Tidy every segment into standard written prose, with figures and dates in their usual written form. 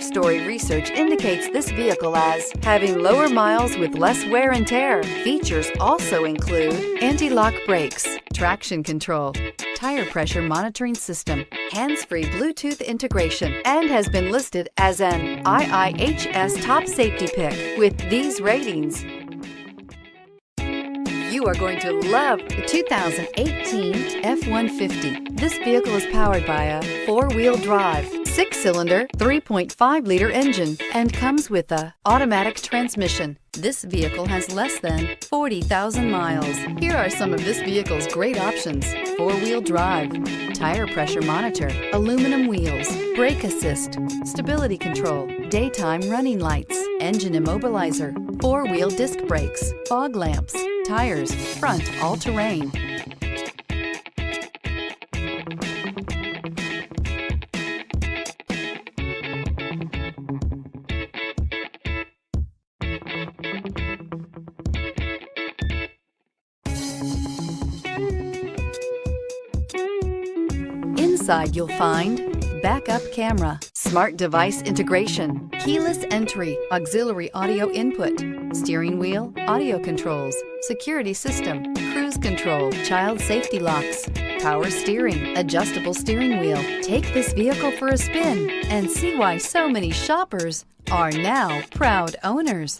4-story research indicates this vehicle as having lower miles with less wear and tear. Features also include anti-lock brakes, traction control, tire pressure monitoring system, hands-free Bluetooth integration, and has been listed as an IIHS top safety pick. With these ratings, you are going to love the 2018 F-150. This vehicle is powered by a 4-wheel drive, 6-cylinder, 3.5-liter engine, and comes with a automatic transmission. This vehicle has less than 40,000 miles. Here are some of this vehicle's great options: 4-wheel drive, tire pressure monitor, aluminum wheels, brake assist, stability control, daytime running lights, engine immobilizer, 4-wheel disc brakes, fog lamps, tires, front all-terrain. Inside you'll find backup camera, smart device integration, keyless entry, auxiliary audio input, steering wheel audio controls, security system, cruise control, child safety locks, power steering, adjustable steering wheel. Take this vehicle for a spin and see why so many shoppers are now proud owners.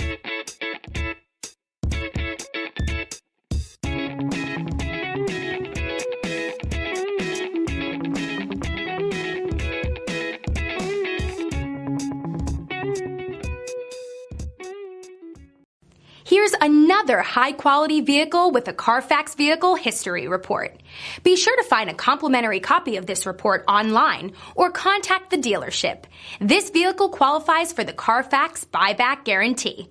Here's another high-quality vehicle with a Carfax Vehicle History Report. Be sure to find a complimentary copy of this report online or contact the dealership. This vehicle qualifies for the Carfax Buyback Guarantee.